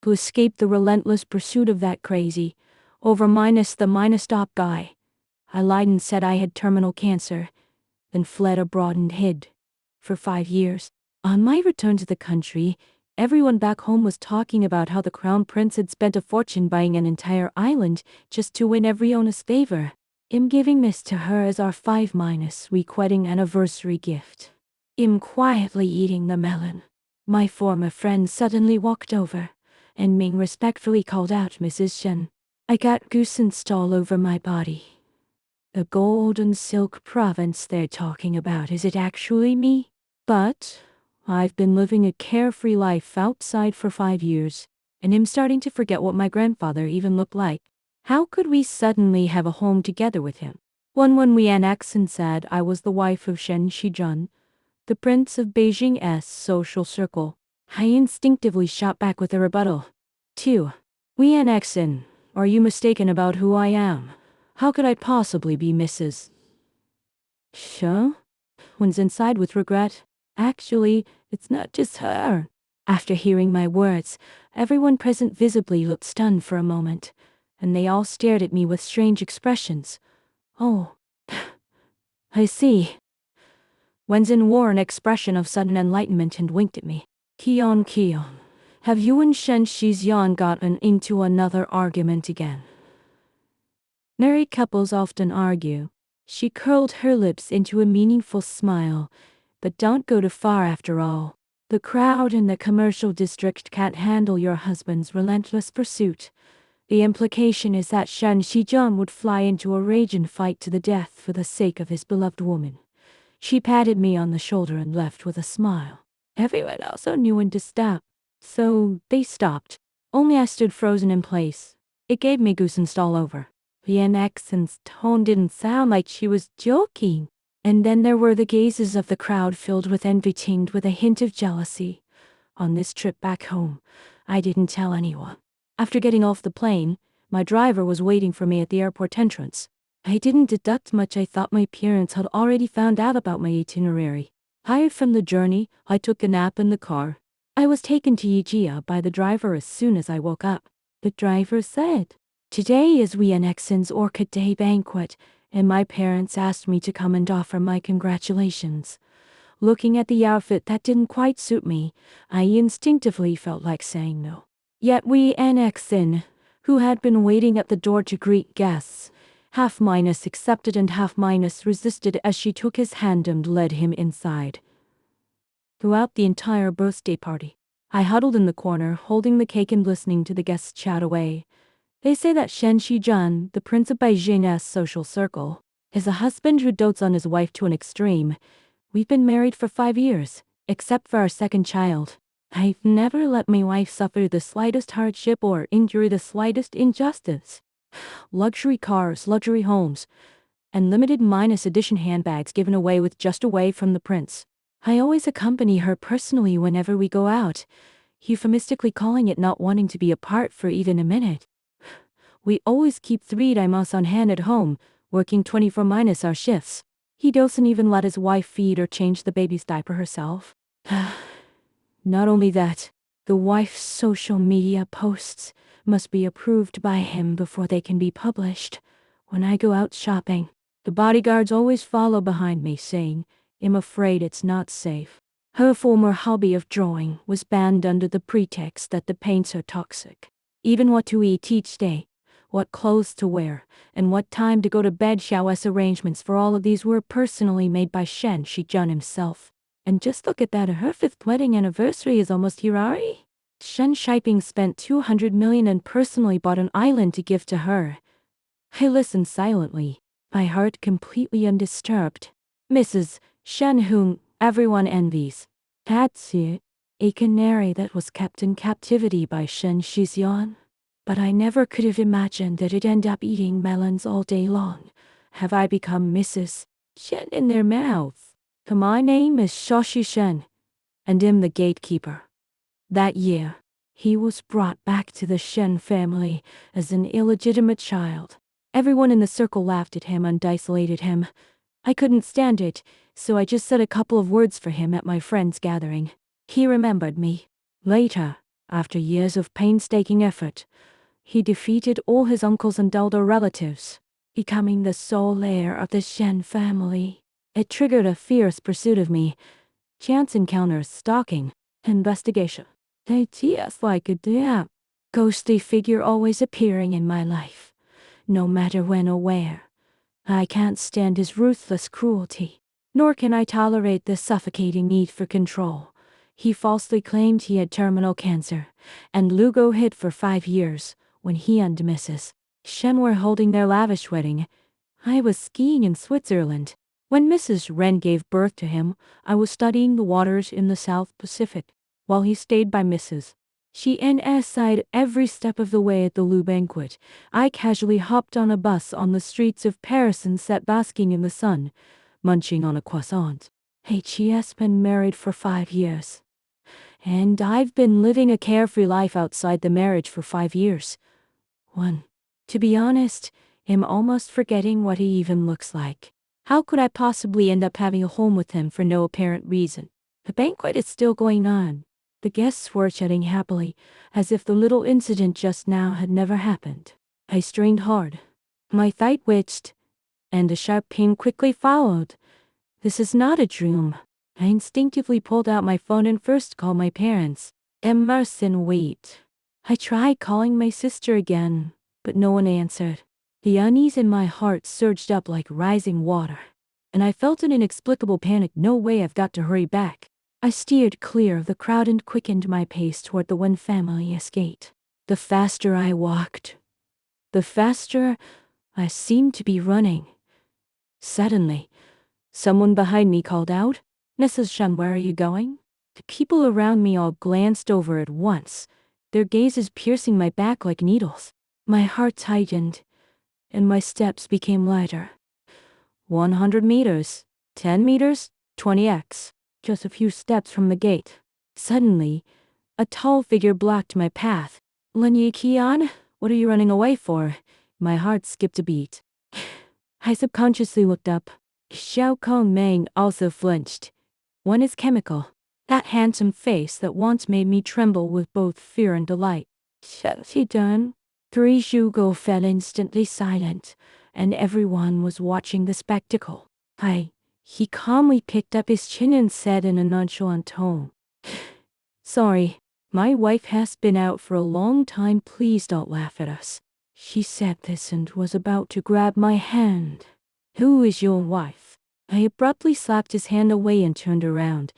to escape the relentless pursuit of that crazy, over minus the minus stop guy. I lied and said I had terminal cancer, then fled abroad and hid for 5 years. On my return to the country, everyone back home was talking about how the crown prince had spent a fortune buying an entire island just to win every owner's favor. I'm giving this to her as our 5-week wedding anniversary gift. I'm quietly eating the melon. My former friend suddenly walked over, and Ming respectfully called out Mrs. Shen. I got goosebumps all over my body. The golden silk province they're talking about, is it actually me? But I've been living a carefree life outside for 5 years, and I'm starting to forget what my grandfather even looked like. How could we suddenly have a home together with him? When we annexed and said I was the wife of Shen Shijun, the prince of Beijing's social circle, I instinctively shot back with a rebuttal. 2. We annexed in. Are you mistaken about who I am? How could I possibly be Mrs. Shen? One's inside with regret. Actually, it's not just her. After hearing my words, everyone present visibly looked stunned for a moment, and they all stared at me with strange expressions. Oh, I see. Wenzin wore an expression of sudden enlightenment and winked at me. Kion, have you and Shen Shixian gotten into another argument again? Married couples often argue. She curled her lips into a meaningful smile, but don't go too far after all. The crowd in the commercial district can't handle your husband's relentless pursuit. The implication is that Shen Shijian would fly into a rage and fight to the death for the sake of his beloved woman. She patted me on the shoulder and left with a smile. Everyone also knew when to stop, so they stopped. Only I stood frozen in place. It gave me goosebumps all over. Vian Xen's tone didn't sound like she was joking. And then there were the gazes of the crowd filled with envy tinged with a hint of jealousy. On this trip back home, I didn't tell anyone. After getting off the plane, my driver was waiting for me at the airport entrance. I didn't deduct much. I thought my parents had already found out about my itinerary. Tired from the journey, I took a nap in the car. I was taken to Yijia by the driver as soon as I woke up. The driver said, "Today is Wienexen's Orchid Day banquet, and my parents asked me to come and offer my congratulations." Looking at the outfit that didn't quite suit me, I instinctively felt like saying no. Yet Wienexen, who had been waiting at the door to greet guests, half-minus accepted and half-minus resisted as she took his hand and led him inside. Throughout the entire birthday party, I huddled in the corner, holding the cake and listening to the guests chat away. They say that Shen Shijian, the prince of Beijing's social circle, is a husband who dotes on his wife to an extreme. We've been married for 5 years, except for our second child. I've never let my wife suffer the slightest hardship or endure the slightest injustice. Luxury cars, luxury homes, and limited minus edition handbags given away with just away from the prince. I always accompany her personally whenever we go out, euphemistically calling it not wanting to be apart for even a minute. We always keep 3 dimas on hand at home, working 24 minus our shifts. He doesn't even let his wife feed or change the baby's diaper herself. Not only that, the wife's social media posts must be approved by him before they can be published. When I go out shopping, the bodyguards always follow behind me saying, "I'm afraid it's not safe." Her former hobby of drawing was banned under the pretext that the paints are toxic. Even what to eat each day, what clothes to wear, and what time to go to bed. Xiao's arrangements for all of these were personally made by Shen Shijun himself. And just look at that, her 5th wedding anniversary is almost here already. Shen Shiping spent 200 million and personally bought an island to give to her. I listened silently, my heart completely undisturbed. Mrs. Shen, whom everyone envies. That's it, a canary that was kept in captivity by Shen Shixian. But I never could have imagined that it'd end up eating melons all day long. Have I become Mrs. Shen in their mouths? My name is Shaoxi Shen, and am the gatekeeper. That year, he was brought back to the Shen family as an illegitimate child. Everyone in the circle laughed at him and isolated him. I couldn't stand it, so I just said a couple of words for him at my friend's gathering. He remembered me. Later, After years of painstaking effort, he defeated all his uncles and elder relatives, becoming the sole heir of the Shen family. It triggered a fierce pursuit of me. Chance encounters, stalking, investigation. They just like a damn ghostly figure always appearing in my life, no matter when or where. I can't stand his ruthless cruelty, nor can I tolerate the suffocating need for control. He falsely claimed he had terminal cancer, and Lugo hid for 5 years when he and Mrs. Shen were holding their lavish wedding. I was skiing in Switzerland. When Mrs. Wren gave birth to him, I was studying the waters in the South Pacific, while he stayed by Mrs. Shen's side every step of the way at the Lou banquet. I casually hopped on a bus on the streets of Paris and sat basking in the sun, munching on a croissant. He's been married for 5 years, and I've been living a carefree life outside the marriage for 5 years. To be honest, I'm almost forgetting what he even looks like. How could I possibly end up having a home with him for no apparent reason? The banquet is still going on. The guests were chatting happily, as if the little incident just now had never happened. I strained hard. My thigh twitched, and a sharp pain quickly followed. This is not a dream. I instinctively pulled out my phone and first called my parents. Emerson, wait. I tried calling my sister again, but no one answered. The unease in my heart surged up like rising water, and I felt an inexplicable panic. No way, I've got to hurry back. I steered clear of the crowd and quickened my pace toward the Wen family estate. The faster I walked, the faster I seemed to be running. Suddenly, someone behind me called out, "Mrs. Shen, where are you going?" The people around me all glanced over at once, their gazes piercing my back like needles. My heart tightened, and my steps became lighter. 100 meters, 10 meters, 20x, just a few steps from the gate. Suddenly, a tall figure blocked my path. "Lin Yiqian, what are you running away for?" My heart skipped a beat. I subconsciously looked up. Xiao Kong Meng also flinched. One is chemical. That handsome face that once made me tremble with both fear and delight. "Shall she done?" 3 Zhugo fell instantly silent, and everyone was watching the spectacle. He calmly picked up his chin and said in a nonchalant tone, "Sorry, my wife has been out for a long time. Please don't laugh at us." She said this and was about to grab my hand. "Who is your wife?" I abruptly slapped his hand away and turned around,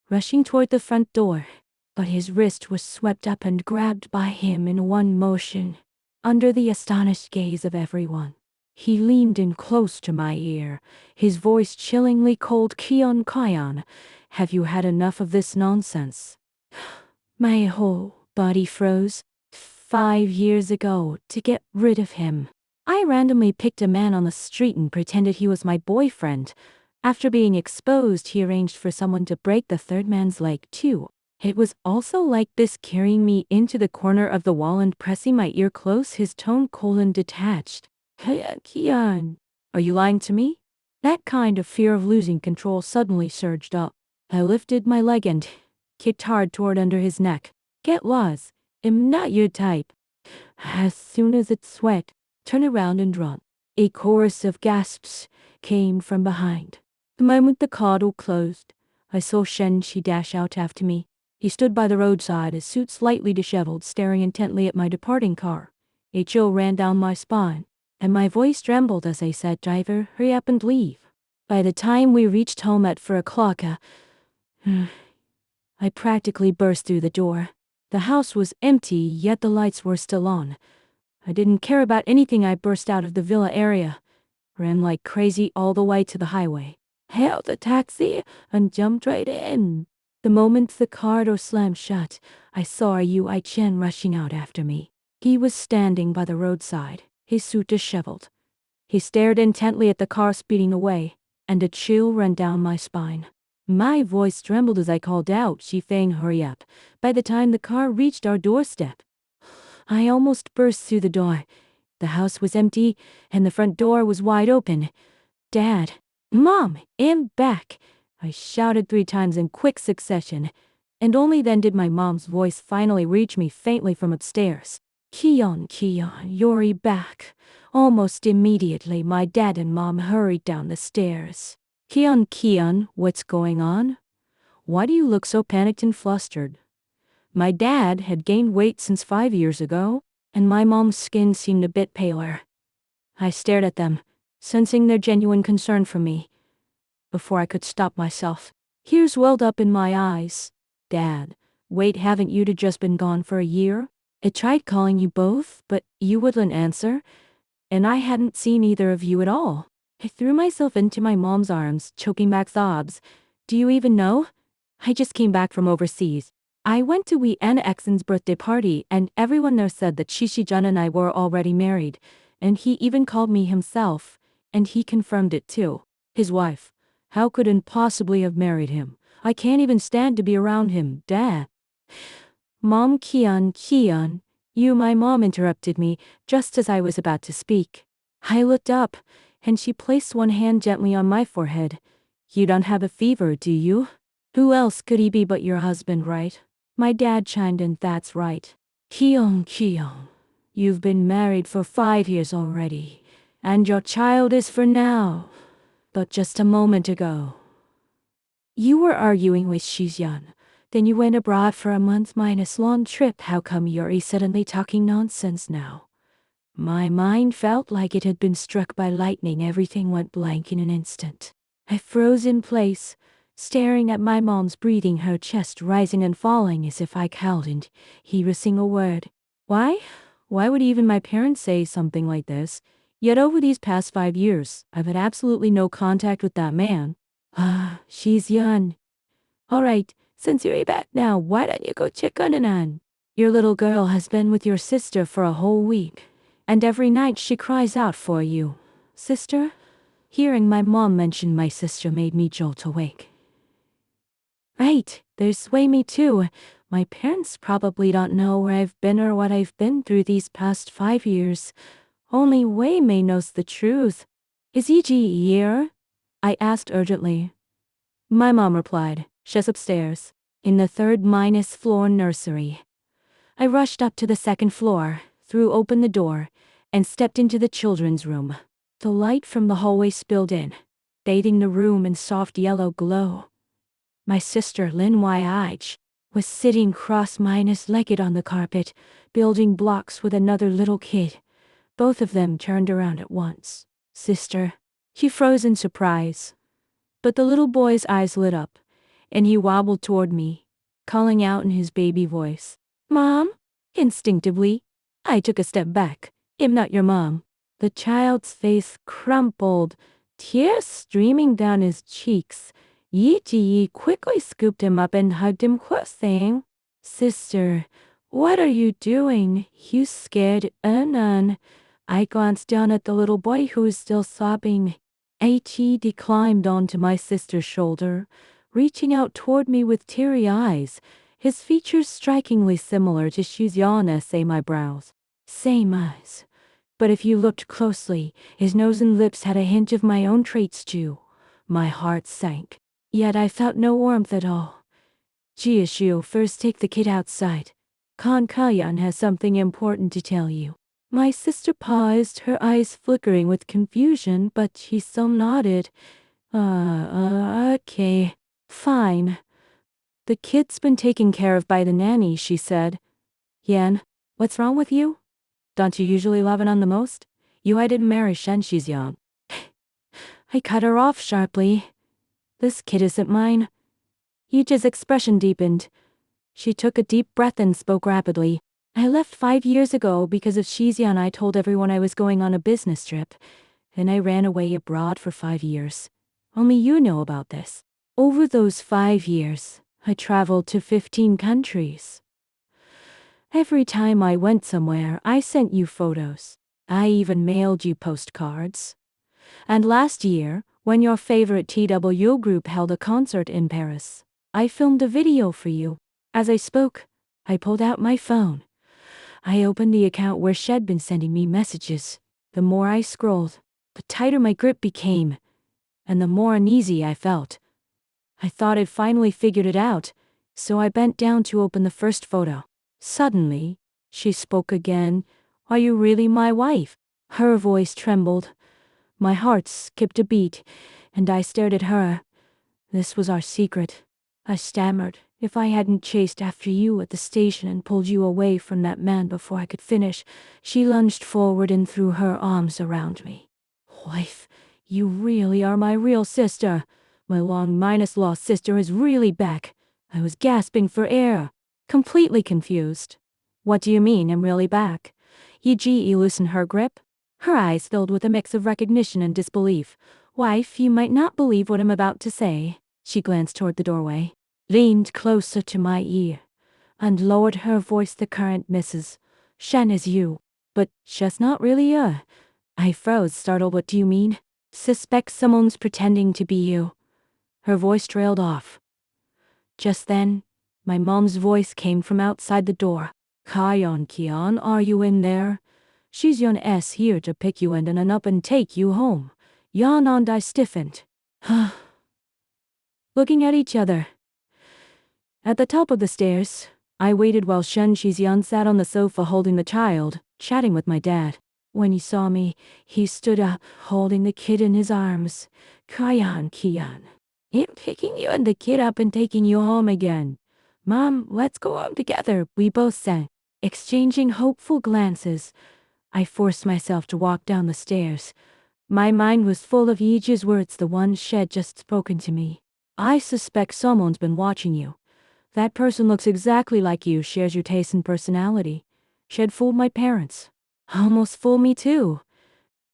rushing toward the front door. But his wrist was swept up and grabbed by him in one motion. Under the astonished gaze of everyone, he leaned in close to my ear, his voice chillingly cold. "Kion Kion, have you had enough of this nonsense?" My whole body froze. 5 years ago, to get rid of him, I randomly picked a man on the street and pretended he was my boyfriend. After being exposed, he arranged for someone to break the third man's leg too. It was also like this, carrying me into the corner of the wall and pressing my ear close, his tone cold and detached. "Hey, Kian, are you lying to me?" That kind of fear of losing control suddenly surged up. I lifted my leg and kicked hard toward under his neck. "Get lost. I'm not your type." As soon as it sweat, "Turn around and run." A chorus of gasps came from behind. The moment the car door closed, I saw Shen Shi dash out after me. He stood by the roadside, his suit slightly disheveled, staring intently at my departing car. A chill ran down my spine, and my voice trembled as I said, "Driver, hurry up and leave." By the time we reached home at 4 o'clock, I practically burst through the door. The house was empty, yet the lights were still on. I didn't care about anything. I burst out of the villa area, ran like crazy all the way to the highway, hailed a taxi, and jumped right in. The moment the car door slammed shut, I saw Yui Chen rushing out after me. He was standing by the roadside, his suit disheveled. He stared intently at the car speeding away, and a chill ran down my spine. My voice trembled as I called out, "Shifeng, hurry up." By the time the car reached our doorstep, I almost burst through the door. The house was empty, and the front door was wide open. "Dad, Mom, I'm back," I shouted 3 times in quick succession. And only then did my mom's voice finally reach me faintly from upstairs. Kian, you're back. Almost immediately, my dad and mom hurried down the stairs. Kian, what's going on? Why do you look so panicked and flustered? My dad had gained weight since 5 years ago, and my mom's skin seemed a bit paler. I stared at them, sensing their genuine concern for me. Before I could stop myself, tears welled up in my eyes. Dad, wait, haven't you just been gone for a year? I tried calling you both, but you wouldn't answer, and I hadn't seen either of you at all. I threw myself into my mom's arms, choking back sobs. Do you even know? I just came back from overseas. I went to Wee Anna Exon's birthday party, and everyone there said that Shishijan and I were already married, and he even called me himself, and he confirmed it too. His wife. How could he possibly have married him? I can't even stand to be around him, Dad. Mom, Kian, my mom interrupted me just as I was about to speak. I looked up, and she placed one hand gently on my forehead. You don't have a fever, do you? Who else could he be but your husband, right? My dad chimed in, that's right. Kian, you've been married for 5 years already, and your child is for now. But just a moment ago, you were arguing with Shizyan. Then you went abroad for a month-long trip. How come you're suddenly talking nonsense now? My mind felt like it had been struck by lightning. Everything went blank in an instant. I froze in place, staring at my mom's breathing, her chest rising and falling as if I couldn't hear a single word. Why? Why would even my parents say something like this? Yet over these past 5 years, I've had absolutely no contact with that man. Shizyan. All right. Since you're back now, why don't you go check on Anan? Your little girl has been with your sister for a whole week, and every night she cries out for you. Sister? Hearing my mom mention my sister made me jolt awake. Right, there's me too. My parents probably don't know where I've been or what I've been through these past 5 years. Only Wei Mei knows the truth. Is Yi here? I asked urgently. My mom replied, she's upstairs, in the third-floor nursery. I rushed up to the second floor, threw open the door, and stepped into the children's room. The light from the hallway spilled in, bathing the room in soft yellow glow. My sister, Lin Y.I.Ch, was sitting cross-legged on the carpet, building blocks with another little kid. Both of them turned around at once. Sister. She froze in surprise. But the little boy's eyes lit up, and he wobbled toward me, calling out in his baby voice, Mom? Instinctively, I took a step back. I'm not your mom. The child's face crumpled, tears streaming down his cheeks. Yi quickly scooped him up and hugged him, saying, Sister, what are you doing? You scared Anan. I glanced down at the little boy who was still sobbing. He climbed onto my sister's shoulder, reaching out toward me with teary eyes, his features strikingly similar to Shizyan's eyebrows. Same eyes. But if you looked closely, his nose and lips had a hint of my own traits too. My heart sank. Yet I felt no warmth at all. Jiashu, first take the kid outside. Kayan has something important to tell you. My sister paused, her eyes flickering with confusion, but she still nodded. Okay. Fine. The kid's been taken care of by the nanny, she said. Yan, what's wrong with you? Don't you usually love Anan the most? I didn't marry Shen, she's young. I cut her off sharply. This kid isn't mine. Yija's expression deepened. She took a deep breath and spoke rapidly. I left 5 years ago because of Shizyan. I told everyone I was going on a business trip, and I ran away abroad for 5 years. Only you know about this. Over those 5 years, I traveled to 15 countries. Every time I went somewhere, I sent you photos. I even mailed you postcards. And last year, when your favorite TW group held a concert in Paris, I filmed a video for you. As I spoke, I pulled out my phone. I opened the account where she'd been sending me messages. The more I scrolled, the tighter my grip became, and the more uneasy I felt. I thought I'd finally figured it out, So I bent down to open the first photo. Suddenly, she spoke again. Are you really my wife? Her voice trembled. My heart skipped a beat, and I stared at her. This was our secret. I stammered. If I hadn't chased after you at the station and pulled you away from that man before I could finish. She lunged forward and threw her arms around me. Wife, you really are my real sister. My long-lost sister is really back. I was gasping for air, completely confused. What do you mean I'm really back? Yi loosened her grip. Her eyes filled with a mix of recognition and disbelief. Wife, you might not believe what I'm about to say. She glanced toward the doorway, leaned closer to my ear, and lowered her voice. The current Mrs. Shen is you. But she's not really a... I froze, startled. What do you mean? Suspect someone's pretending to be you. Her voice trailed off. Just then, my mom's voice came from outside the door. Kian, are you in there? She's Yon S here to pick you and up and take you home. Yan and I stiffened. Looking at each other. At the top of the stairs, I waited while Shen Shixian sat on the sofa holding the child, chatting with my dad. When he saw me, he stood up, holding the kid in his arms. Kian. I'm picking you and the kid up and taking you home again. Mom, let's go home together, we both said. Exchanging hopeful glances, I forced myself to walk down the stairs. My mind was full of Yiji's words, the ones she had just spoken to me. I suspect someone's been watching you. That person looks exactly like you, shares your taste and personality. She had fooled my parents. Almost fooled me too.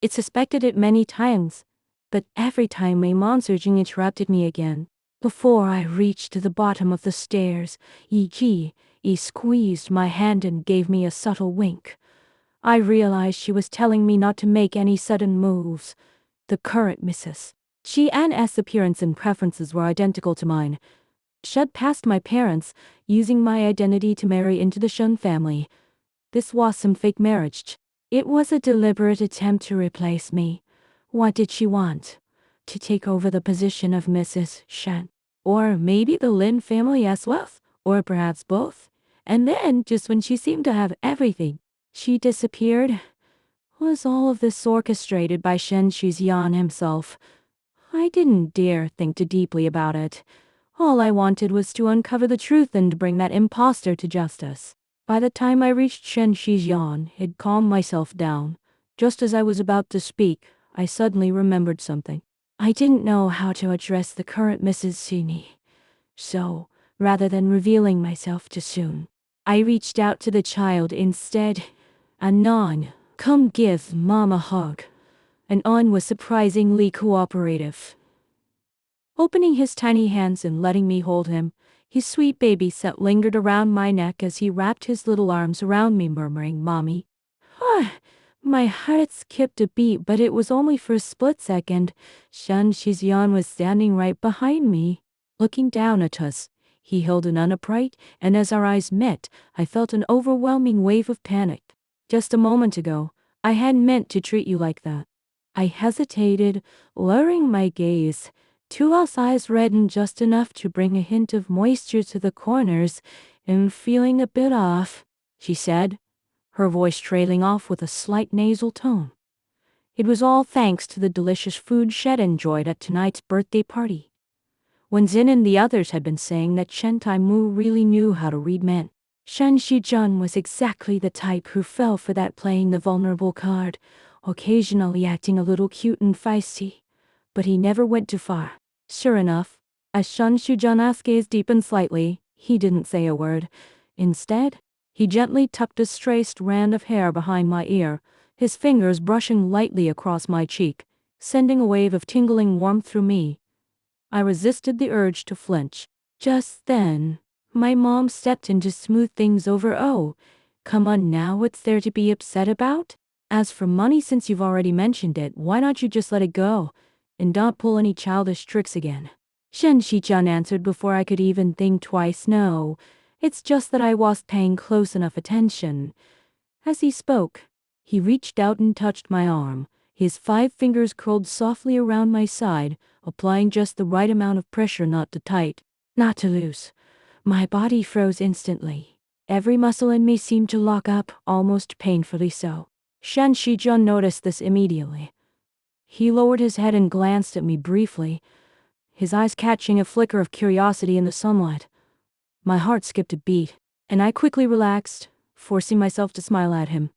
It suspected it many times, but every time my mom surging interrupted me again. Before I reached to the bottom of the stairs, Yi squeezed my hand and gave me a subtle wink. I realized she was telling me not to make any sudden moves. The current Mrs. Qian's appearance and preferences were identical to mine. She'd passed my parents, using my identity to marry into the Shun family. This was some fake marriage. It was a deliberate attempt to replace me. What did she want? To take over the position of Mrs. Shen? Or maybe the Lin family as well? Or perhaps both? And then, just when she seemed to have everything, she disappeared. Was all of this orchestrated by Shen Shixian himself? I didn't dare think too deeply about it. All I wanted was to uncover the truth and bring that imposter to justice. By the time I reached Shen Shixian, had calmed myself down. Just as I was about to speak, I suddenly remembered something. I didn't know how to address the current Mrs. Xini. So, rather than revealing myself too soon, I reached out to the child instead. Anon, come give Mom a hug. And An was surprisingly cooperative. Opening his tiny hands and letting me hold him, his sweet baby set lingered around my neck as he wrapped his little arms around me, murmuring, Mommy. My heart skipped a beat, but it was only for a split second. Shen Shixian was standing right behind me, looking down at us. He held an upright, and as our eyes met, I felt an overwhelming wave of panic. Just a moment ago, I hadn't meant to treat you like that. I hesitated, lowering my gaze. Tua's eyes reddened just enough to bring a hint of moisture to the corners. I'm feeling a bit off, she said, her voice trailing off with a slight nasal tone. It was all thanks to the delicious food Shed enjoyed at tonight's birthday party. When Xin and the others had been saying that Shen Taimu really knew how to read men, Shen Shijun was exactly the type who fell for that playing the vulnerable card, occasionally acting a little cute and feisty. But he never went too far. Sure enough, as Shen Shijun's gaze deepened slightly, he didn't say a word. Instead, he gently tucked a stray strand of hair behind my ear, his fingers brushing lightly across my cheek, sending a wave of tingling warmth through me. I resisted the urge to flinch. Just then, my mom stepped in to smooth things over. Oh, come on now, what's there to be upset about? As for money, since you've already mentioned it, why don't you just let it go, and don't pull any childish tricks again? Shen Shichun answered before I could even think twice. No, it's just that I wasn't paying close enough attention. As he spoke, he reached out and touched my arm. His 5 fingers curled softly around my side, applying just the right amount of pressure, not too tight, not too loose. My body froze instantly. Every muscle in me seemed to lock up, almost painfully so. Shen Shijun noticed this immediately. He lowered his head and glanced at me briefly, his eyes catching a flicker of curiosity in the sunlight. My heart skipped a beat, and I quickly relaxed, forcing myself to smile at him.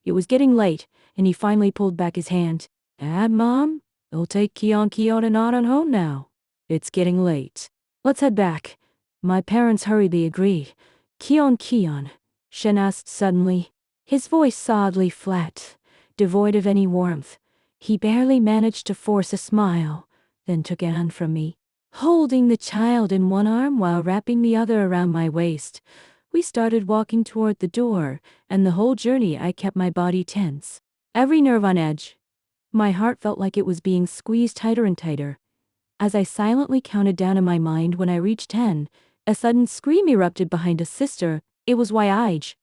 It was getting late, and he finally pulled back his hand. Mom? It'll take Kion and not on home now. It's getting late. Let's head back. My parents hurriedly agreed. Kion, Shen asked suddenly, his voice oddly flat, devoid of any warmth. He barely managed to force a smile, then took a hand from me, holding the child in one arm while wrapping the other around my waist. We started walking toward the door, and the whole journey I kept my body tense, every nerve on edge. My heart felt like it was being squeezed tighter and tighter. As I silently counted down in my mind when I reached 10, a sudden scream erupted behind a sister. It was Yij.